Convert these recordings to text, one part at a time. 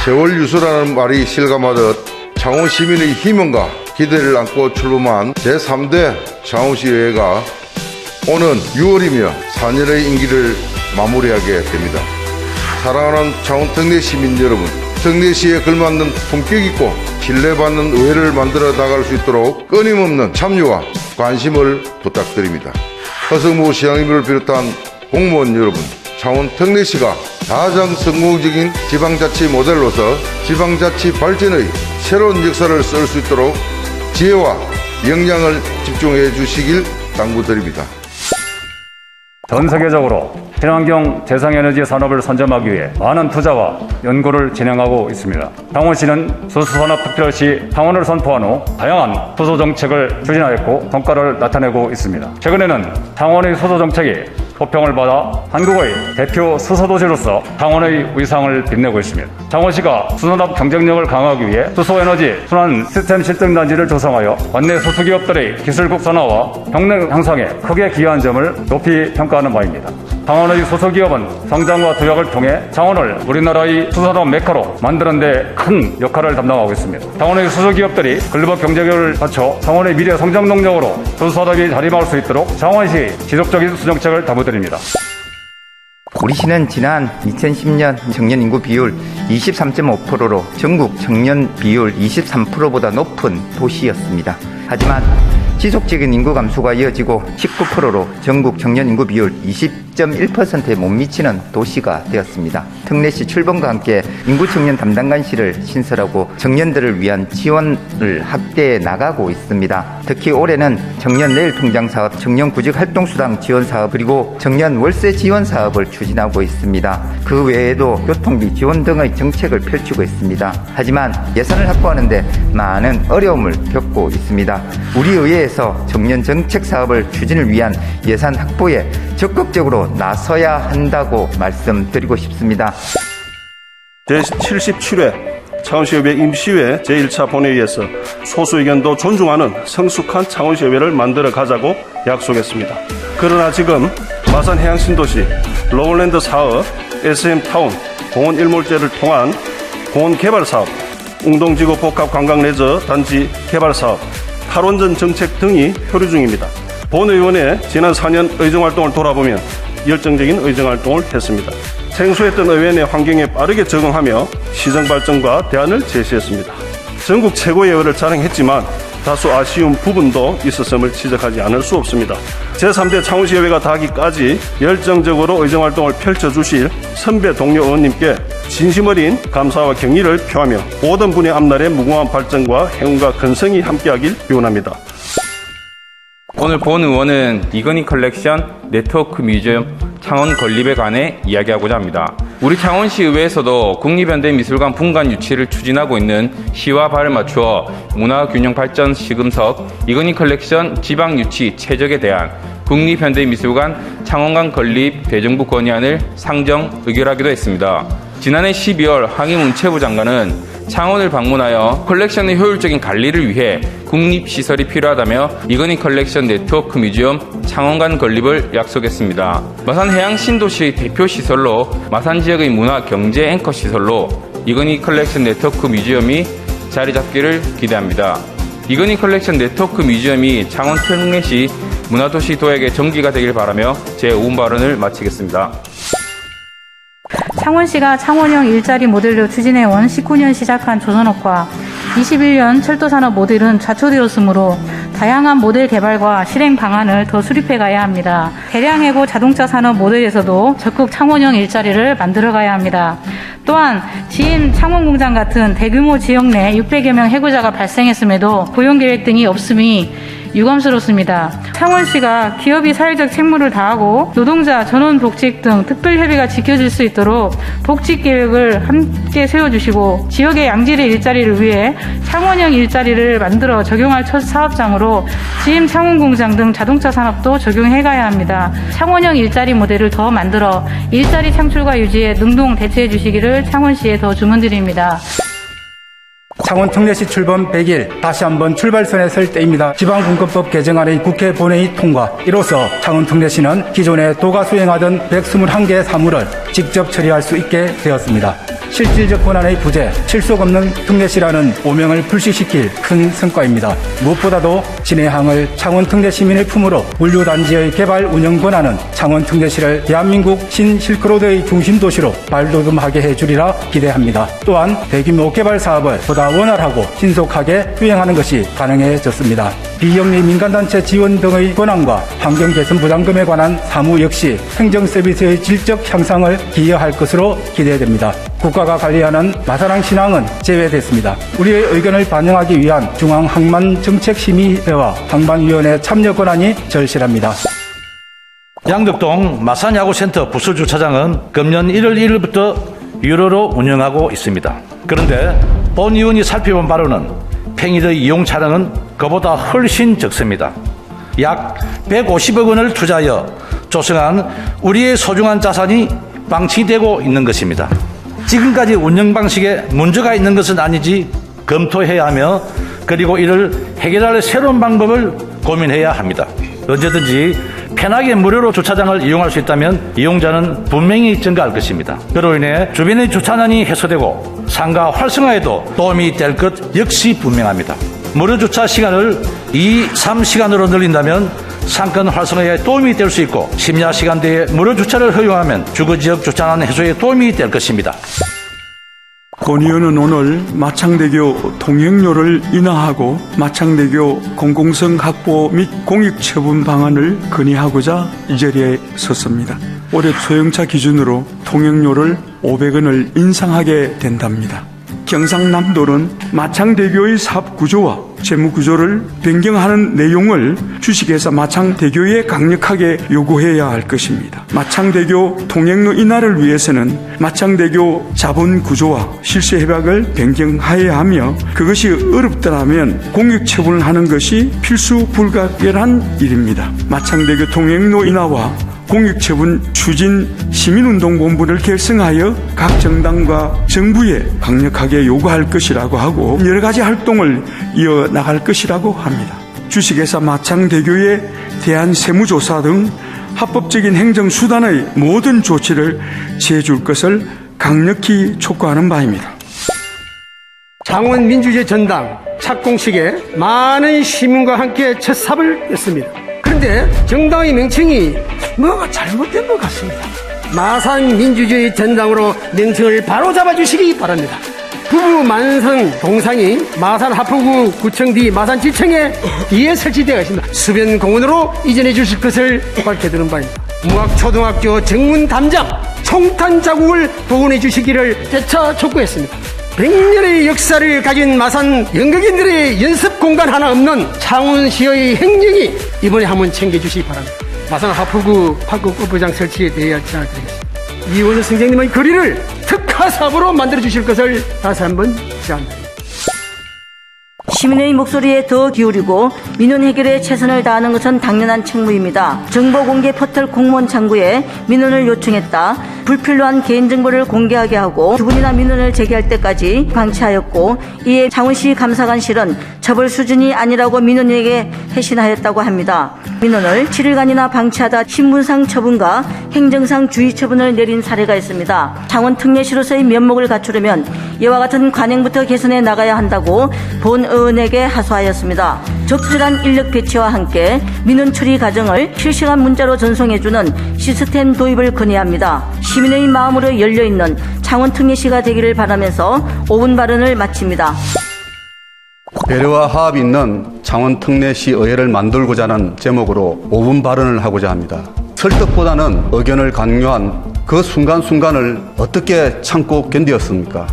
세월 유수라는 말이 실감하듯 창원 시민의 희망과 기대를 안고 출범한 제3대 창원시의회가 오는 6월이며 4년의 임기를 마무리하게 됩니다. 사랑하는 창원 특례 시민 여러분, 특례시에 걸맞는 품격 있고 신뢰받는 의회를 만들어 나갈 수 있도록 끊임없는 참여와 관심을 부탁드립니다. 허성무 시장님을 비롯한 공무원 여러분, 창원 특례시가 가장 성공적인 지방자치 모델로서 지방자치 발전의 새로운 역사를 쓸 수 있도록 지혜와 역량을 집중해 주시길 당부드립니다. 전 세계적으로 친환경 재생에너지 산업을 선점하기 위해 많은 투자와 연구를 진행하고 있습니다. 창원시는 수소산업 특별 시 창원을 선포한 후 다양한 수소 정책을 추진하였고 성과를 나타내고 있습니다. 최근에는 창원의 수소 정책이 호평을 받아 한국의 대표 수소도시로서 창원의 위상을 빛내고 있습니다. 창원시가 수산업 경쟁력을 강화하기 위해 수소에너지 순환 시스템 실증단지를 조성하여 관내 수소기업들의 기술 국산화와 경쟁 향상에 크게 기여한 점을 높이 평가하는 바입니다. 창원의 수소기업은 성장과 도약을 통해 창원을 우리나라의 수산업 메카로 만드는 데 큰 역할을 담당하고 있습니다. 창원의 수소기업들이 글로벌 경쟁력을 갖춰 창원의 미래 성장 동력으로 수소산업이 자리마을 수 있도록 창원시 지속적인 수정책을 당부드립니다. 우리 시는 지난 2010년 청년 인구 비율 23.5%로 전국 청년 비율 23%보다 높은 도시였습니다. 하지만 지속적인 인구 감소가 이어지고 19%로 전국 청년 인구 비율 20.1%에 못 미치는 도시가 되었습니다. 특례시 출범과 함께 인구 청년 담당관실을 신설하고 청년들을 위한 지원을 확대해 나가고 있습니다. 특히 올해는 청년 내일 통장 사업, 청년 구직 활동수당 지원 사업, 그리고 청년 월세 지원 사업을 추진하고 있습니다. 그 외에도 교통비 지원 등의 정책을 펼치고 있습니다. 하지만 예산을 확보하는데 많은 어려움을 겪고 있습니다. 우리 의회에서 청년 정책 사업을 추진을 위한 예산 확보에 적극적으로 나서야 한다고 말씀드리고 싶습니다. 제77회 창원시의회 임시회 제1차 본회의에서 소수 의견도 존중하는 성숙한 창원시의회를 만들어 가자고 약속했습니다. 그러나 지금 마산해양신도시, 로울랜드 사업, SM타운, 공원 일몰제를 통한 공원 개발 사업, 웅동지구 복합관광레저 단지 개발 사업, 탈원전 정책 등이 표류 중입니다. 본의원의 지난 4년 의정활동을 돌아보면 열정적인 의정활동을 했습니다. 생소했던 의회 내 환경에 빠르게 적응하며 시정발전과 대안을 제시했습니다. 전국 최고의 의회를 자랑했지만 다소 아쉬운 부분도 있었음을 지적하지 않을 수 없습니다. 제3대 창원시의회가 닿기까지 열정적으로 의정활동을 펼쳐주실 선배 동료 의원님께 진심 어린 감사와 경의를 표하며 모든 분의 앞날의 무궁한 발전과 행운과 건성이 함께하길 기원합니다. 오늘 본 의원은 이건희 컬렉션 네트워크 뮤지엄 창원 건립에 관해 이야기하고자 합니다. 우리 창원시 의회에서도 국립현대미술관 분관 유치를 추진하고 있는 시와 발을 맞추어 문화균형 발전 시금석 이건희 컬렉션 지방 유치 최적에 대한 국립현대미술관 창원관 건립 대정부 건의안을 상정 의결하기도 했습니다. 지난해 12월 황희문체부 장관은 창원을 방문하여 컬렉션의 효율적인 관리를 위해 국립시설이 필요하다며 이건희 컬렉션 네트워크 뮤지엄 창원관 건립을 약속했습니다. 마산 해양신도시의 대표시설로 마산 지역의 문화 경제 앵커 시설로 이건희 컬렉션 네트워크 뮤지엄이 자리 잡기를 기대합니다. 이건희 컬렉션 네트워크 뮤지엄이 창원 특례시 문화도시 도약의 전기가 되길 바라며 제 5분 발언을 마치겠습니다. 창원시가 창원형 일자리 모델로 추진해온 19년 시작한 조선업화 21년 철도산업 모델은 좌초되었으므로 다양한 모델 개발과 실행 방안을 더 수립해 가야 합니다. 대량 해고 자동차 산업 모델에서도 적극 창원형 일자리를 만들어 가야 합니다. 또한 지인 창원공장 같은 대규모 지역 내 600여 명 해고자가 발생했음에도 고용계획 등이 없음이 유감스럽습니다. 창원시가 기업이 사회적 책무를 다하고 노동자 전원복직 등 특별협의가 지켜질 수 있도록 복직계획을 함께 세워주시고 지역의 양질의 일자리를 위해 창원형 일자리를 만들어 적용할 첫 사업장으로 지임 창원공장 등 자동차 산업도 적용해가야 합니다. 창원형 일자리 모델을 더 만들어 일자리 창출과 유지에 능동 대처해 주시기를 창원시에 더 주문드립니다. 창원 특례시 출범 100일 다시 한번 출발선에 설 때입니다. 지방분권법 개정안의 국회 본회의 통과, 이로써 창원 특례시는 기존에 도가 수행하던 121개의 사무를 직접 처리할 수 있게 되었습니다. 실질적 권한의 부재, 실속 없는 특례시라는 오명을 불식시킬 큰 성과입니다. 무엇보다도 진해항을 창원 특례 시민의 품으로 물류단지의 개발 운영 권한은 창원 특례시를 대한민국 신실크로드의 중심 도시로 발돋움하게 해주리라 기대합니다. 또한 대규모 개발 사업을 보다 원활하고 신속하게 수행하는 것이 가능해졌습니다. 비영리 민간단체 지원 등의 권한과 환경 개선 부담금에 관한 사무 역시 행정 서비스의 질적 향상을 기여할 것으로 기대됩니다. 국가가 관리하는 마산항 신항은 제외됐습니다. 우리의 의견을 반영하기 위한 중앙항만정책심의회와 항만위원회 참여 권한이 절실합니다. 양덕동 마산야구센터 부수주차장은 금년 1월 1일부터 유료로 운영하고 있습니다. 그런데 본 의원이 살펴본 바로는 팽이의 이용 차량은 그보다 훨씬 적습니다. 약 150억 원을 투자하여 조성한 우리의 소중한 자산이 방치되고 있는 것입니다. 지금까지 운영 방식에 문제가 있는 것은 아니지 검토해야 하며 그리고 이를 해결할 새로운 방법을 고민해야 합니다. 언제든지 편하게 무료로 주차장을 이용할 수 있다면 이용자는 분명히 증가할 것입니다. 그로 인해 주변의 주차난이 해소되고 상가 활성화에도 도움이 될 것 역시 분명합니다. 무료 주차 시간을 2-3시간으로 늘린다면 상권 활성화에 도움이 될 수 있고 심야 시간대에 무료 주차를 허용하면 주거지역 주차난 해소에 도움이 될 것입니다. 권 의원은 오늘 마창대교 통행료를 인하하고 마창대교 공공성 확보 및 공익처분 방안을 건의하고자 이 자리에 섰습니다. 올해 소형차 기준으로 통행료를 500원을 인상하게 된답니다. 경상남도는 마창대교의 사업구조와 재무구조를 변경하는 내용을 주식회사 마창대교에 강력하게 요구해야 할 것입니다. 마창대교 통행료 인하를 위해서는 마창대교 자본구조와 실수협약을 변경해야 하며 그것이 어렵더라면 공익처분을 하는 것이 필수 불가결한 일입니다. 마창대교 통행료 인하와 공익처분 추진 시민운동본부를 결성하여 각 정당과 정부에 강력하게 요구할 것이라고 하고 여러 가지 활동을 이어나갈 것이라고 합니다. 주식회사 마창대교에 대한 세무조사 등 합법적인 행정수단의 모든 조치를 취해줄 것을 강력히 촉구하는 바입니다. 창원민주주의 전당 착공식에 많은 시민과 함께 첫 삽을 냈습니다. 그런데 정당의 명칭이 뭐가 잘못된 것 같습니다. 마산민주주의 전당으로 명칭을 바로 잡아주시기 바랍니다. 부부 만성 동상이 마산 하포구 구청 뒤 마산지청에 뒤에 설치되어 있습니다. 수변 공원으로 이전해 주실 것을 밝혀드리는 바입니다. 무학초등학교 정문 담장 총탄 자국을 복원해 주시기를 재차 촉구했습니다. 100년의 역사를 가진 마산 연극인들의 연습 공간 하나 없는 창원시의 행정이 이번에 한번 챙겨주시기 바랍니다. 마산 하포구 파크 골프장 설치에 대해 제안드리겠습니다. 이원우 선생님의 거리를 특화사업으로 만들어주실 것을 다시 한번 제안드립니다. 시민의 목소리에 더 기울이고 민원 해결에 최선을 다하는 것은 당연한 책무입니다. 정보공개 포털 공무원 창구에 민원을 요청했다. 불필요한 개인정보를 공개하게 하고 두 분이나 민원을 제기할 때까지 방치하였고 이에 창원시 감사관실은 처벌 수준이 아니라고 민원인에게 회신하였다고 합니다. 민원을 7일간이나 방치하다 신분상 처분과 행정상 주의 처분을 내린 사례가 있습니다. 창원 특례시로서의 면목을 갖추려면 이와 같은 관행부터 개선해 나가야 한다고 본 의원에게 하소하였습니다. 적절한 인력 배치와 함께 민원 처리 과정을 실시간 문자로 전송해주는 시스템 도입을 건의합니다. 시민의 마음으로 열려있는 창원 특례시가 되기를 바라면서 5분 발언을 마칩니다. 배려와 화합이 있는 창원 특례시 의회를 만들고자 하는 제목으로 5분 발언을 하고자 합니다. 설득보다는 의견을 강요한 그 순간순간을 어떻게 참고 견디었습니까?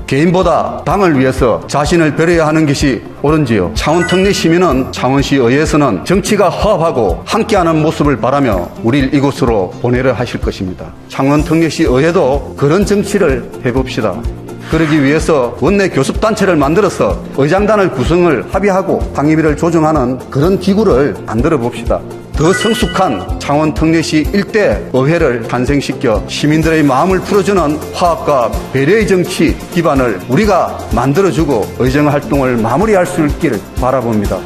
개인보다 당을 위해서 자신을 배려해야 하는 것이 옳은지요? 창원 특례 시민은 창원시 의회에서는 정치가 화합하고 함께하는 모습을 바라며 우리를 이곳으로 보내려 하실 것입니다. 창원 특례시 의회도 그런 정치를 해봅시다. 그러기 위해서 원내 교섭단체를 만들어서 의장단을 구성을 합의하고 당협위를 조정하는 그런 기구를 만들어 봅시다. 더 성숙한 창원 특례시 일대 의회를 탄생시켜 시민들의 마음을 풀어주는 화합과 배려의 정치 기반을 우리가 만들어주고 의정 활동을 마무리할 수 있기를 바라봅니다.